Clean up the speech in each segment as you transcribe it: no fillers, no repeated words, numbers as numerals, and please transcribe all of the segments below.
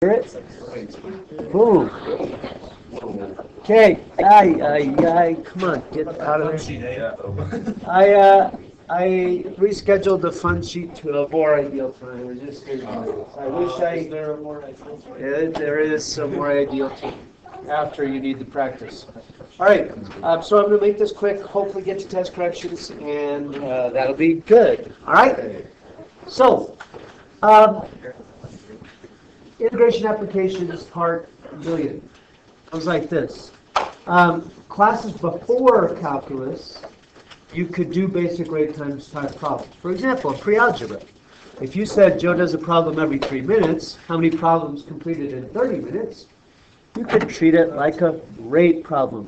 Hear it? Boom. Okay. Come on, get out of there. I rescheduled the fun sheet to a more ideal time. I wish there is some more ideal time after you need the practice. All right. So I'm going to make this quick. Hopefully, get to test corrections, and that'll be good. All right. So. Integration applications part 1,000,000. Sounds like this. Classes before calculus, you could do basic rate times time problems. For example, pre-algebra. If you said Joe does a problem every 3 minutes, how many problems completed in 30 minutes? You could treat it like a rate problem.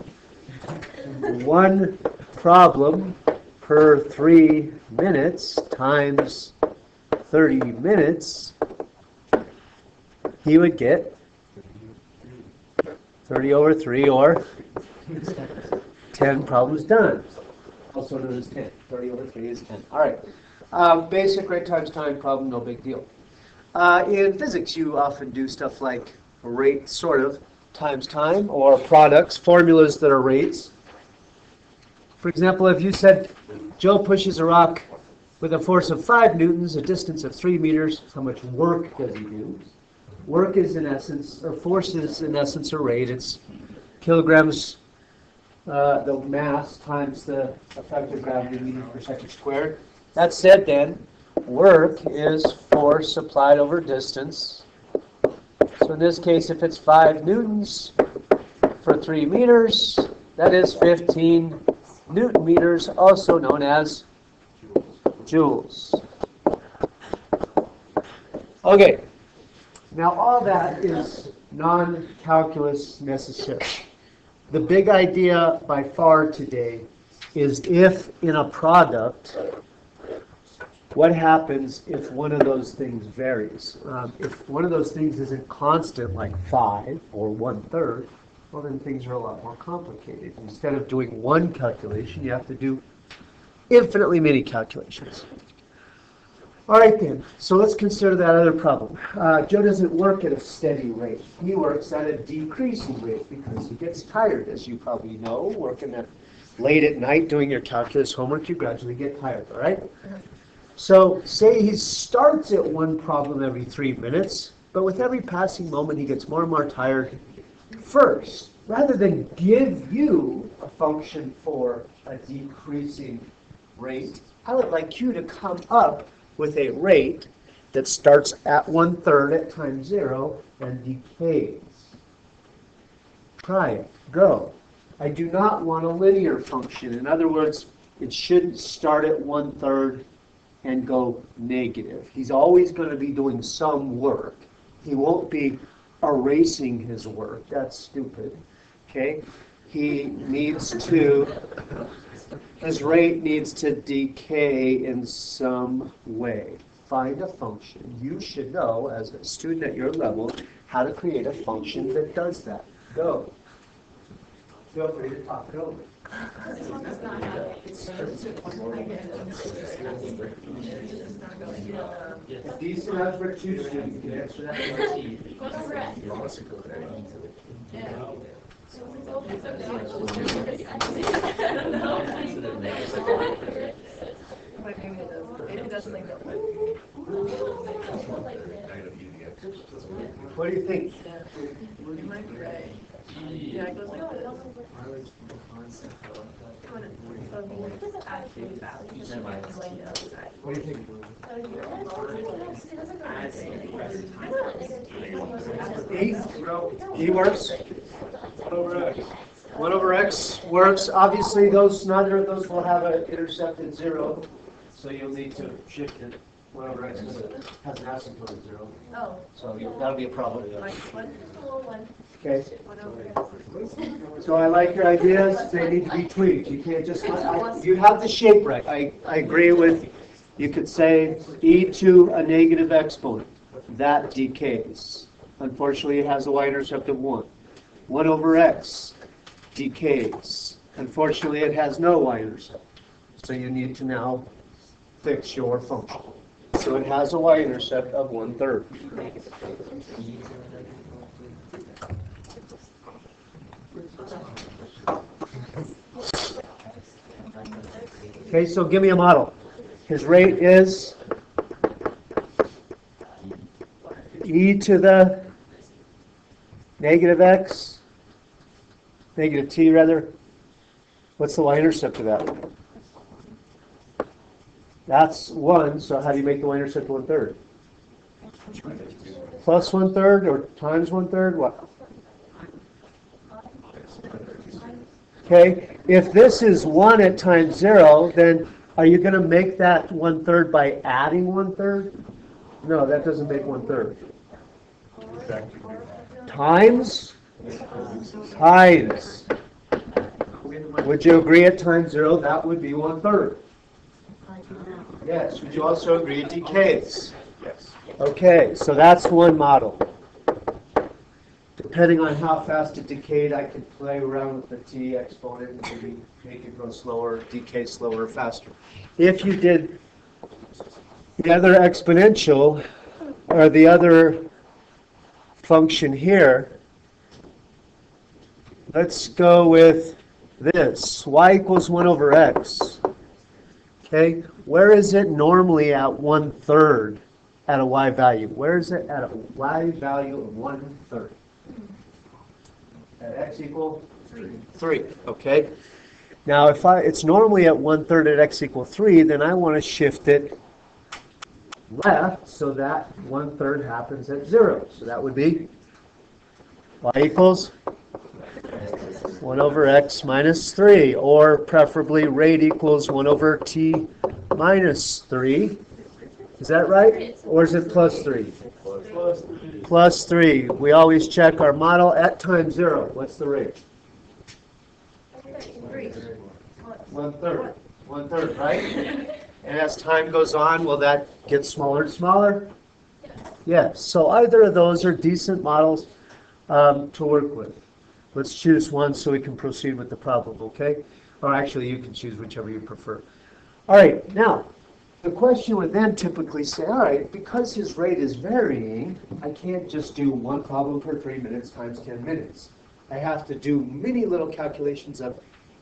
One problem per 3 minutes times 30 minutes. He would get 30 over 3, or 10 problems done. Also known as 10. 30 over 3 is 10. All right. Basic rate times time problem, no big deal. In physics, you often do stuff like rate sort of times time, or products, formulas that are rates. For example, if you said Joe pushes a rock with a force of 5 newtons, a distance of 3 meters, how much work does he do? Work is in essence, or force is in essence a rate. It's kilograms, the mass times the effective gravity meters per second squared. That said then, work is force applied over distance. So in this case, if it's 5 newtons for 3 meters, that is 15 newton meters, also known as joules. Okay. Now, all that is non-calculus necessary. The big idea by far today is if in a product, what happens if one of those things varies? If one of those things isn't constant, like 5 or 1/3, well, then things are a lot more complicated. Instead of doing one calculation, you have to do infinitely many calculations. All right then, so let's consider that other problem. Joe doesn't work at a steady rate. He works at a decreasing rate because he gets tired, as you probably know. Working late at night doing your calculus homework, you gradually get tired, all right? So say he starts at one problem every 3 minutes, but with every passing moment he gets more and more tired. First, rather than give you a function for a decreasing rate, I would like you to come up with a rate that starts at 1/3 at time 0 and decays. Try it. Go. I do not want a linear function. In other words, it shouldn't start at 1/3 and go negative. He's always going to be doing some work. He won't be erasing his work. That's stupid. Okay? His rate needs to decay in some way. Find a function. You should know, as a student at your level, how to create a function that does that. Go. Feel free to talk it over. If these algebra 2 students can answer that question. What do you think? You might be right. Yeah, it goes like this. What do you think? E works. 1 over x works. Obviously, neither of those will have an intercept at 0, so you'll need to shift it. 1 over x has an asymptote at 0. Oh. So that'll be a problem. One. Okay. 1 over x. So I like your ideas. They need to be tweaked. You can't just. You have the shape right. I agree with. You could say e to a negative exponent. That decays. Unfortunately, it has a y-intercept of 1. 1 over x decays. Unfortunately, it has no y-intercept. So you need to now fix your function. So it has a y-intercept of 1/3. Okay, so give me a model. His rate is e to the negative x, negative t rather. What's the y-intercept of that? That's 1, so how do you make the y-intercept 1/3? Plus 1/3 or times 1/3? What? Okay, if this is 1 at time 0, then are you going to make that 1/3 by adding 1/3? No, that doesn't make 1/3. Times? Times. Would you agree at time 0 that would be 1/3? Yes. Would you also agree it decays? Yes. Okay, so that's one model. Depending on how fast it decayed, I could play around with the t exponent and maybe make it go slower, decay slower, faster. If you did the other exponential, or the other function here, let's go with this. Y equals 1 over x. Okay, where is it normally at 1/3 at a y value? Where is it at a y value of 1/3? At x equal 3. Okay. Now, if it's normally at 1/3 at x equal 3, then I want to shift it left so that 1/3 happens at 0. So that would be y equals 1 over x minus 3, or preferably rate equals 1 over t minus 3. Is that right? Or is it plus 3? Plus 3. We always check our model at time 0. What's the rate? 1/3. 1/3, right? And as time goes on, will that get smaller and smaller? Yes. So either of those are decent models to work with. Let's choose one so we can proceed with the problem, okay? Or actually, you can choose whichever you prefer. All right, now, the question would then typically say, all right, because his rate is varying, I can't just do one problem per 3 minutes times 10 minutes. I have to do many little calculations of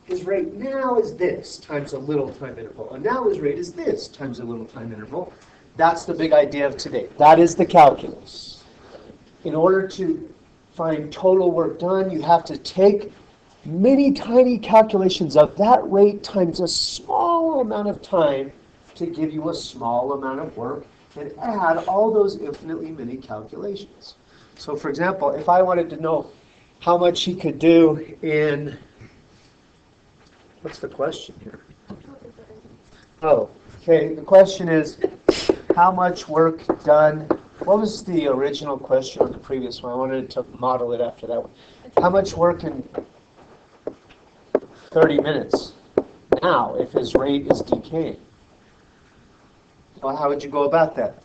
his rate now is this times a little time interval, and now his rate is this times a little time interval. That's the big idea of today. That is the calculus. In order to find total work done, you have to take many tiny calculations of that rate times a small amount of time to give you a small amount of work, and add all those infinitely many calculations. So for example, if I wanted to know how much he could do in, what's the question here? Oh, okay, the question is how much work done. What was the original question on the previous one? I wanted to model it after that one. How much work in 30 minutes now if his rate is decaying? Well, how would you go about that?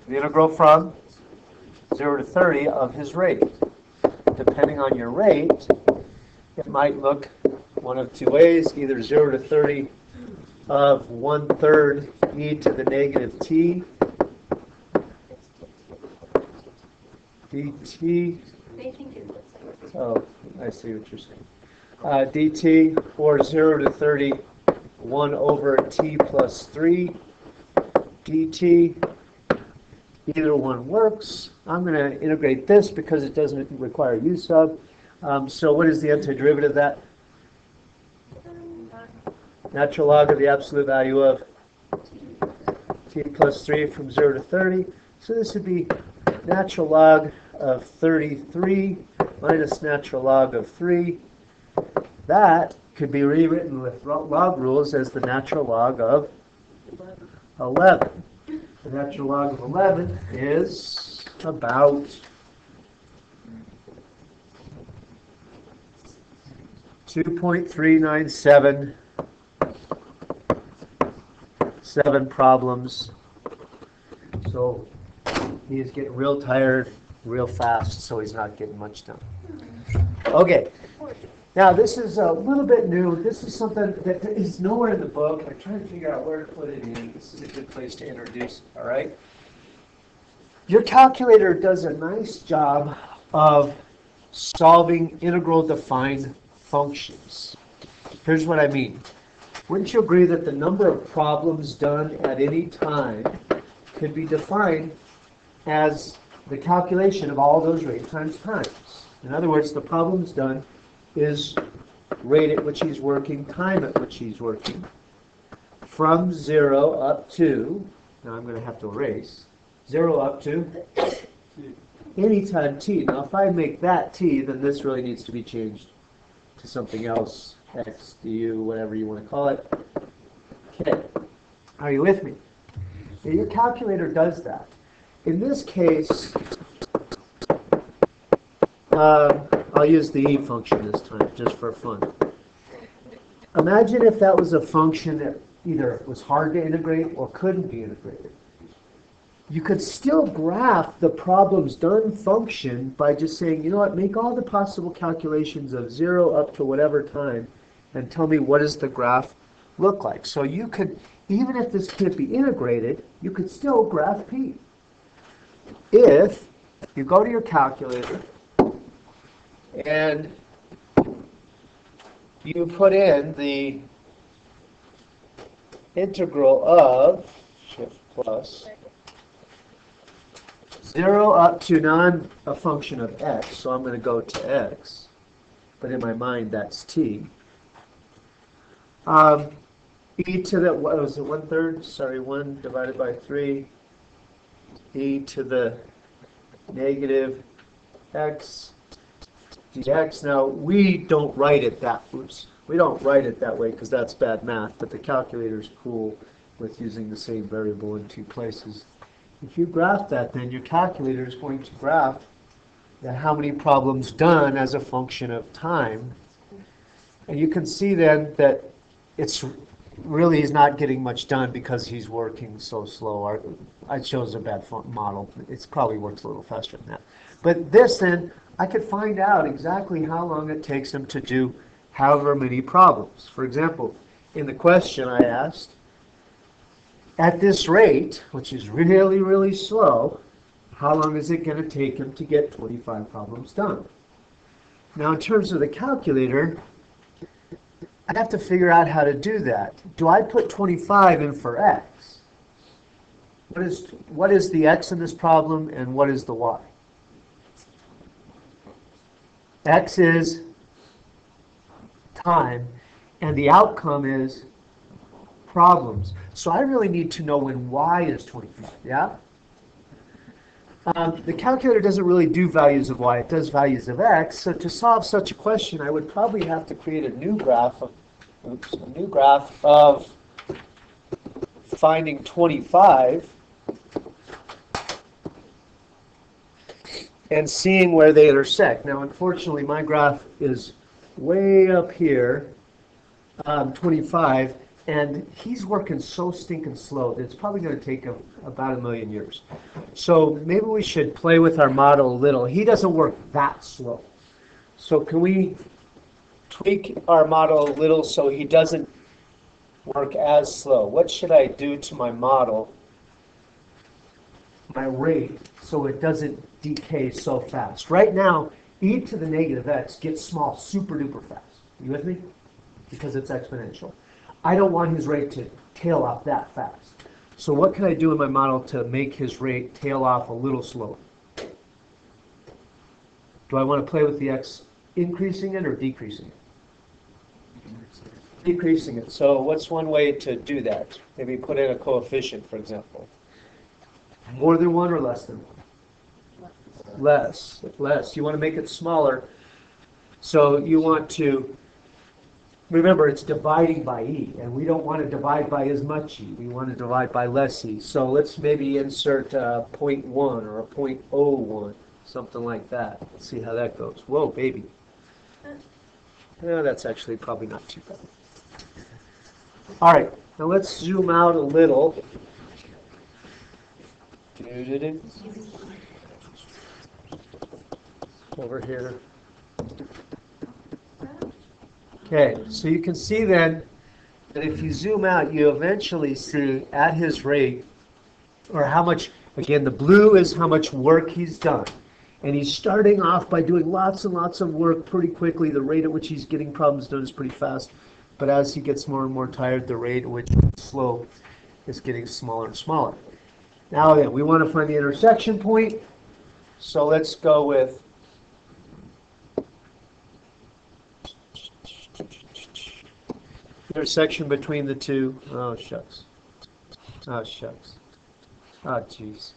The integral from 0 to 30 of his rate. Depending on your rate, it might look one of two ways, either 0 to 30 of 1/3 e to the negative t dt. Oh, I see what you're saying. Dt, or 0 to 30, 1 over t plus 3 dt. Either one works. I'm going to integrate this because it doesn't require use of. So what is the antiderivative of that? Natural log of the absolute value of t plus 3 from 0 to 30. So this would be natural log of 33 minus natural log of 3. That could be rewritten with log rules as the natural log of 11. The natural log of 11 is about 2.397 problems. So he is getting real tired real fast, so he's not getting much done. Okay. Now, this is a little bit new. This is something that is nowhere in the book. I'm trying to figure out where to put it in. This is a good place to introduce, all right? Your calculator does a nice job of solving integral defined functions. Here's what I mean. Wouldn't you agree that the number of problems done at any time could be defined as the calculation of all those rate times times? In other words, the problems done is rate at which he's working, time at which he's working, from 0 up to, now I'm going to have to erase, 0 up to anytime t. Now if I make that t, then this really needs to be changed to something else, x, du, whatever you want to call it. Okay, are you with me? Now, your calculator does that. In this case, I'll use the e function this time, just for fun. Imagine if that was a function that either was hard to integrate or couldn't be integrated. You could still graph the problems done function by just saying, you know what, make all the possible calculations of 0 up to whatever time and tell me what does the graph look like. So you could, even if this can't be integrated, you could still graph p. If you go to your calculator and you put in the integral of, shift plus, 0 up to, now I'm a function of x, so I'm going to go to x, but in my mind that's t. E to the, what was it, 1/3? Sorry, 1 divided by 3, e to the negative x dx. Now, we don't write it that, we don't write it that way because that's bad math, but the calculator's cool with using the same variable in two places. If you graph that, then your calculator is going to graph how many problems done as a function of time. And you can see then that it's really he's not getting much done because he's working so slow. I chose a bad model. It probably works a little faster than that. But this then, I could find out exactly how long it takes him to do however many problems. For example, in the question I asked, at this rate, which is really, really slow, how long is it going to take him to get 25 problems done? Now, in terms of the calculator, I have to figure out how to do that. Do I put 25 in for x? What is the x in this problem, and what is the y? X is time, and the outcome is problems. So I really need to know when y is 25, yeah? The calculator doesn't really do values of y, it does values of x. So to solve such a question, I would probably have to create a new graph of finding 25 and seeing where they intersect. Now, unfortunately, my graph is way up here, 25, and he's working so stinking slow that it's probably going to take him about 1,000,000 years. So maybe we should play with our model a little. He doesn't work that slow. So can we tweak our model a little so he doesn't work as slow? What should I do to my model, my rate, so it doesn't decay so fast? Right now, e to the negative x gets small super duper fast. You with me? Because it's exponential. I don't want his rate to tail off that fast. So what can I do in my model to make his rate tail off a little slower? Do I want to play with the x increasing it or decreasing it? Decreasing it. So what's one way to do that? Maybe put in a coefficient, for example. More than 1 or less than 1? Less. Less. You want to make it smaller. So you want to, remember, it's dividing by e, and we don't want to divide by as much e. We want to divide by less e. So let's maybe insert 0.1 or a 0.01, something like that. Let's see how that goes. Whoa, baby. No, that's actually probably not too bad. All right, now let's zoom out a little. Over here. Okay, so you can see then that if you zoom out, you eventually see at his rate, or how much, again, the blue is how much work he's done. And he's starting off by doing lots and lots of work pretty quickly. The rate at which he's getting problems done is pretty fast. But as he gets more and more tired, the rate at which it's slow is getting smaller and smaller. Now then, we want to find the intersection point. So let's go with intersection between the two. Oh, shucks. Oh, shucks. Oh, jeez.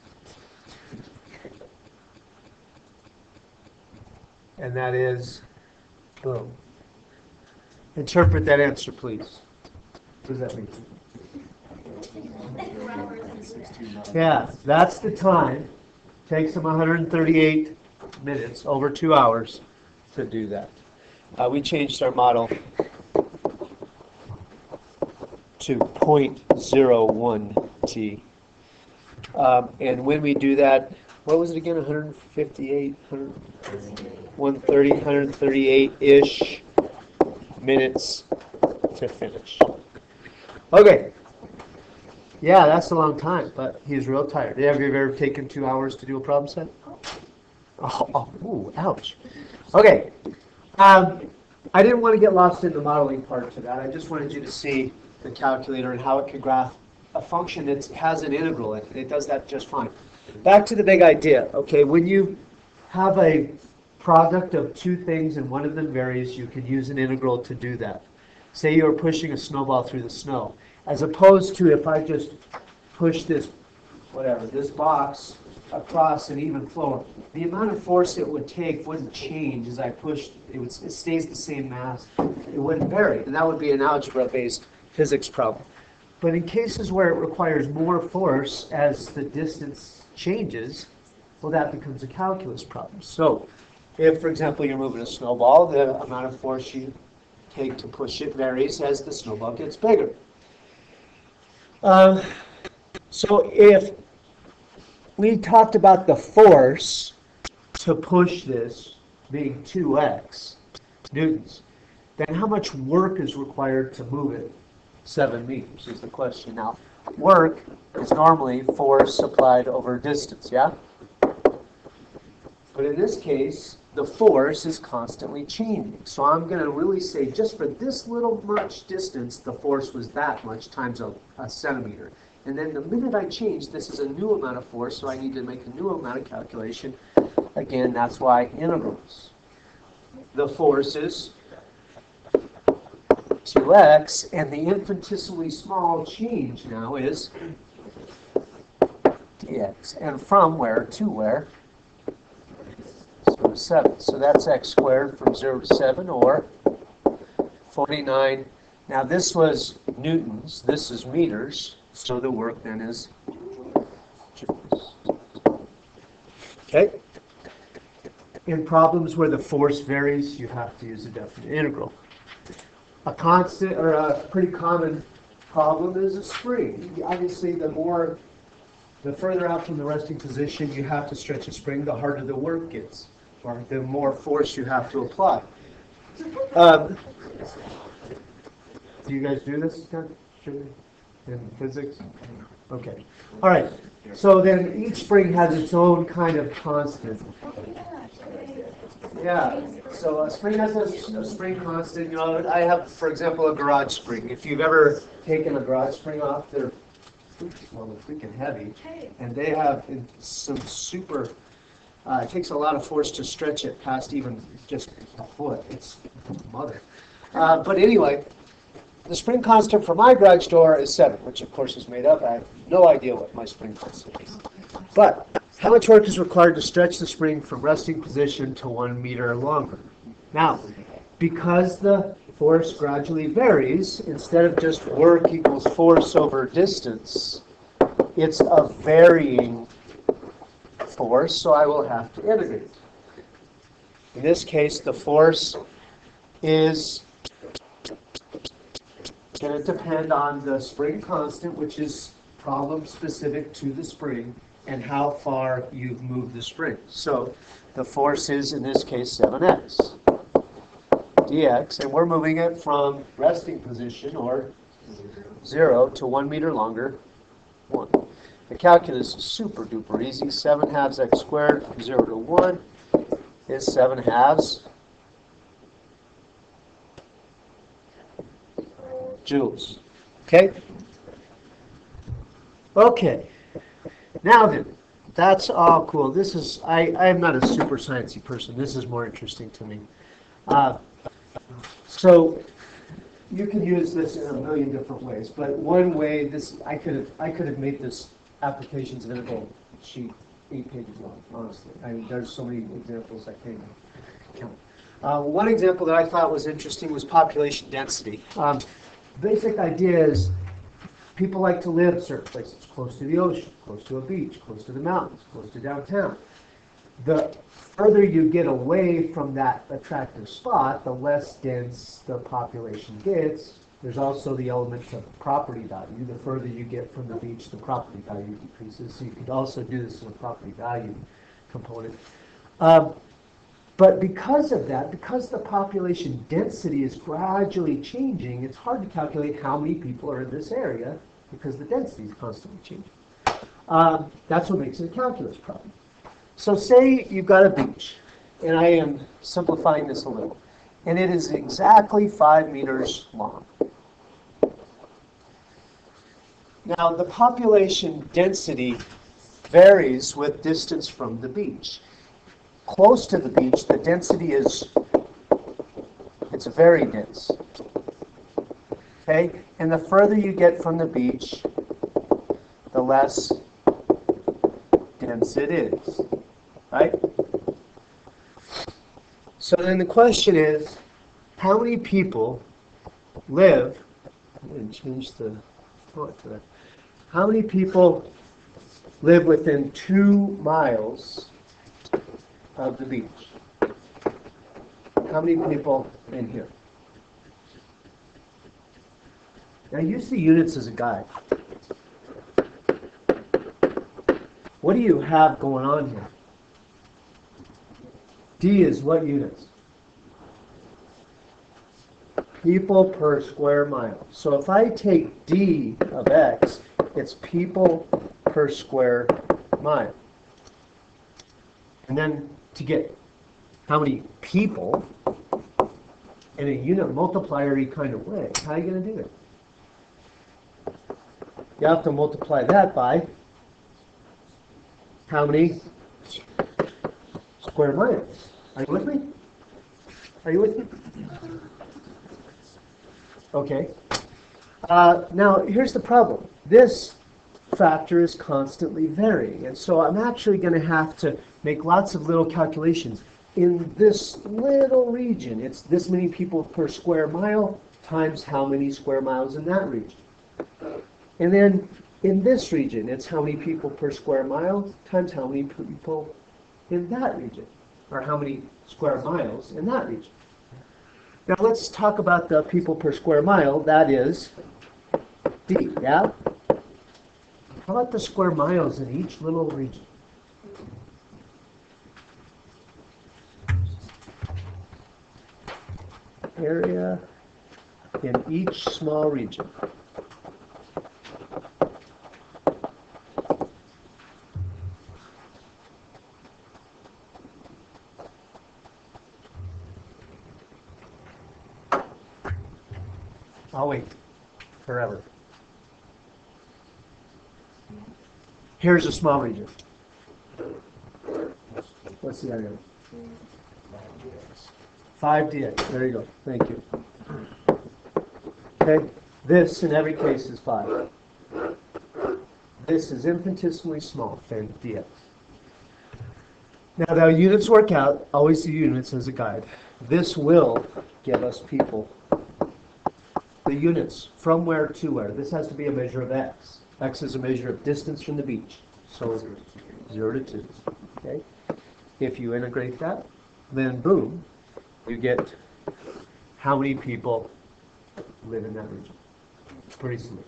And that is, boom. Interpret that answer, please. What does that mean? Yeah, that's the time. Takes them 138 minutes, over 2 hours, to do that. We changed our model to 0.01 t. And when we do that, what was it again? 158, 130, 138-ish minutes to finish. Okay. Yeah, that's a long time, but he's real tired. Have you ever taken 2 hours to do a problem set? Ooh, ouch. Okay. I didn't want to get lost in the modeling part to that. I just wanted you to see the calculator and how it can graph a function that has an integral. It does that just fine. Back to the big idea. Okay, when you have a product of two things and one of them varies, you can use an integral to do that. Say you're pushing a snowball through the snow. As opposed to if I just push this, whatever, this box across an even floor, the amount of force it would take wouldn't change as I pushed. It stays the same mass. It wouldn't vary, and that would be an algebra-based physics problem. But in cases where it requires more force as the distance changes, well, that becomes a calculus problem. So if, for example, you're moving a snowball, the amount of force you take to push it varies as the snowball gets bigger. So if we talked about the force to push this being 2x newtons, then how much work is required to move it 7 meters is the question. Now, work is normally force applied over distance, yeah? But in this case, the force is constantly changing. So I'm going to really say just for this little much distance, the force was that much times a centimeter. And then the minute I change, this is a new amount of force, so I need to make a new amount of calculation. Again, that's why integrals. The force is 2x, and the infinitesimally small change now is dx. And from where to where? 0 to 7. So that's x squared from 0 to 7, or 49. Now this was newtons, this is meters, so the work then is joules. Okay? In problems where the force varies, you have to use a definite integral. A constant, or a pretty common problem is a spring. Obviously, the further out from the resting position you have to stretch a spring, the harder the work gets, or the more force you have to apply. Do you guys do this in physics? Okay. All right. So then each spring has its own kind of constant. Yeah. So a spring has a spring constant. You know, I have, for example, a garage spring. If you've ever taken a garage spring off, they're freaking heavy, and they have some super. It takes a lot of force to stretch it past even just a foot. It's mother. But anyway, the spring constant for my garage door is 7, which of course is made up. I have no idea what my spring constant is. But how much work is required to stretch the spring from resting position to 1 meter or longer? Now, because the force gradually varies, instead of just work equals force over distance, it's a varying force, so I will have to integrate. In this case, the force is going to depend on the spring constant, which is problem specific to the spring, and how far you've moved the spring. So the force is, in this case, 7x dx, and we're moving it from resting position, or 0, to 1 meter longer, 1. The calculus is super duper easy. 7 halves x squared, 0 to 1, is 7 halves joules. Okay? Okay. Now then, that's all cool. This is, I'm not a super sciencey person. This is more interesting to me. So you can use this in a million different ways, but one way, this I could have made this applications interval sheet 8 pages long, honestly. I mean, there's so many examples I can't even count. One example that I thought was interesting was population density. Basic idea is people like to live certain places, close to the ocean, close to a beach, close to the mountains, close to downtown. The further you get away from that attractive spot, the less dense the population gets. There's also the element of property value. The further you get from the beach, the property value decreases. So you could also do this in a property value component. But because of that, because the population density is gradually changing, it's hard to calculate how many people are in this area because the density is constantly changing. That's what makes it a calculus problem. So say you've got a beach, and I am simplifying this a little, and it is exactly 5 meters long. Now, the population density varies with distance from the beach. Close to the beach, the density is, it's very dense. Okay? And the further you get from the beach, the less dense it is. Right? So then the question is, how many people live, I'm going to change the thought to that. How many people live within 2 miles of the beach? How many people in here? Now use the units as a guide. What do you have going on here? D is what units? People per square mile. So if I take D of X, it's people per square mile. And then to get how many people in a unit multiplier-y kind of way, how are you going to do it? You have to multiply that by how many square miles? Are you with me? Are you with me? Okay. Now, here's the problem. This factor is constantly varying, and so I'm actually going to have to make lots of little calculations. In this little region, it's this many people per square mile times how many square miles in that region. And then in this region, it's how many people per square mile times how many people in that region, or how many square miles in that region. Now let's talk about the people per square mile. That is D, yeah? How about the square miles in each little region? Area in each small region. I'll wait forever. Here's a small region. What's the area? 5dx. There you go. Thank you. Okay. This, in every case, is 5. This is infinitesimally small, 10dx. Now, the units work out. Always the units as a guide. This will give us people. The units, from where to where. This has to be a measure of x. X is a measure of distance from the beach. So 0 to 2. Okay? If you integrate that, then boom, you get how many people live in that region. It's pretty simple.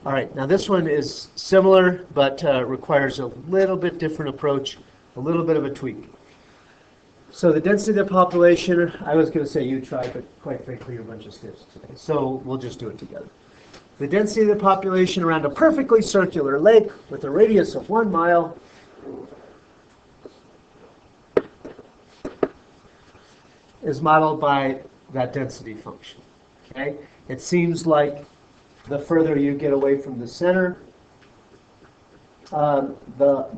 All right, now this one is similar, but requires a little bit different approach, a little bit of a tweak. So the density of the population, I was going to say you try, but quite frankly, you're a bunch of stiffs today. So we'll just do it together. The density of the population around a perfectly circular lake with a radius of 1 mile is modeled by that density function. Okay? It seems like the further you get away from the center, the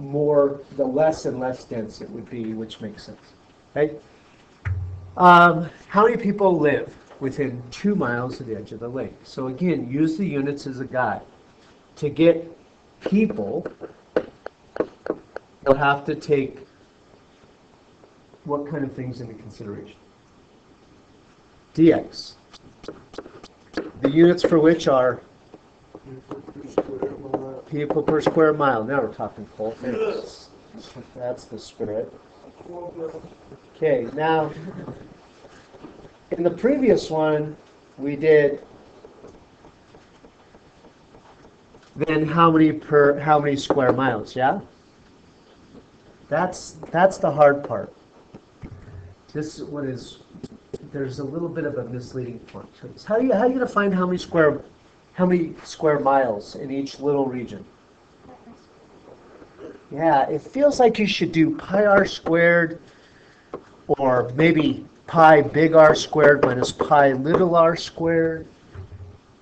less and less dense it would be, which makes sense. Okay? How many people live within 2 miles of the edge of the lake? So again, use the units as a guide. To get people, you'll have to take what kind of things into consideration? dx. The units for which are people per square mile. Now we're talking Cole. That's the spirit. Okay, now in the previous one we did then how many square miles, yeah? That's the hard part. This one is there's a little bit of a misleading point. How are you going to find how many square miles in each little region? Yeah, it feels like you should do pi r squared, or maybe pi big R squared minus pi little r squared.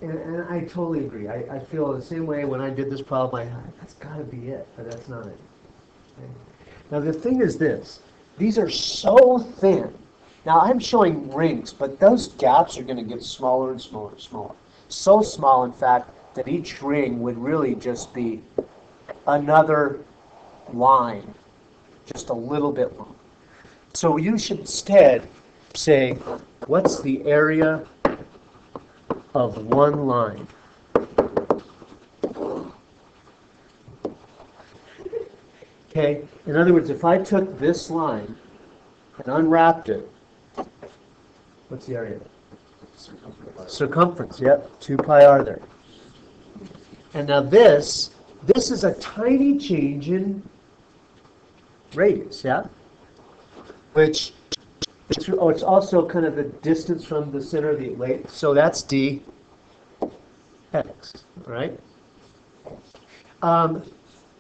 And I totally agree. I feel the same way when I did this problem. That's got to be it, but that's not it. Okay. Now the thing is this. These are so thin. Now I'm showing rings, but those gaps are going to get smaller and smaller and smaller. So small, in fact, that each ring would really just be another line, just a little bit long. So you should instead say, what's the area of one line? Okay, in other words, if I took this line and unwrapped it, what's the area? Circumference, yep, 2 pi r there. And now this is a tiny change in radius, yeah? Which, it's also kind of the distance from the center of the lake, so that's dx, right?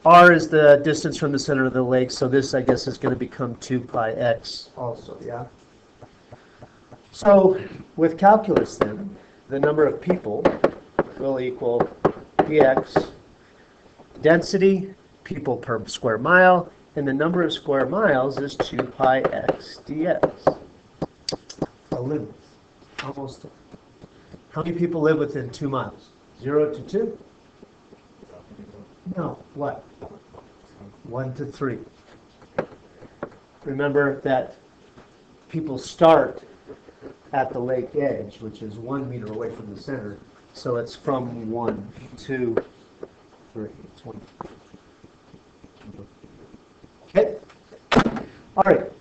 R is the distance from the center of the lake, so this, I guess, is going to become 2 pi x also, yeah? So, with calculus then, the number of people will equal dx, density, people per square mile, and the number of square miles is 2 pi x dx. A limit. Almost. How many people live within 2 miles? 0 to 2? No. What? 1 to 3. Remember that people start at the lake edge, which is 1 meter away from the center. So it's from 1, 2, 3. It's 1. Okay. All right.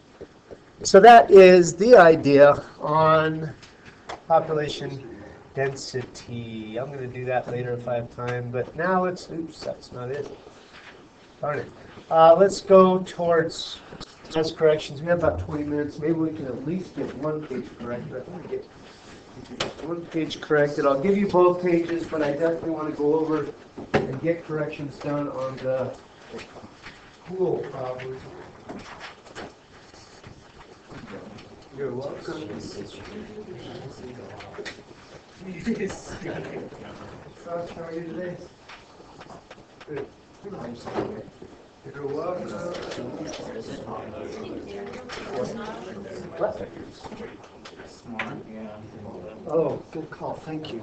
So that is the idea on population density. I'm going to do that later if I have time, but now let's, oops, that's not it. Darn it. Let's go towards test corrections. We have about 20 minutes. Maybe we can at least get one page corrected. I want to get one page corrected. I'll give you both pages, but I definitely want to go over and get corrections done on the pool problem. You're welcome. How are you today? Good. You're welcome. What? Oh, good call. Thank you.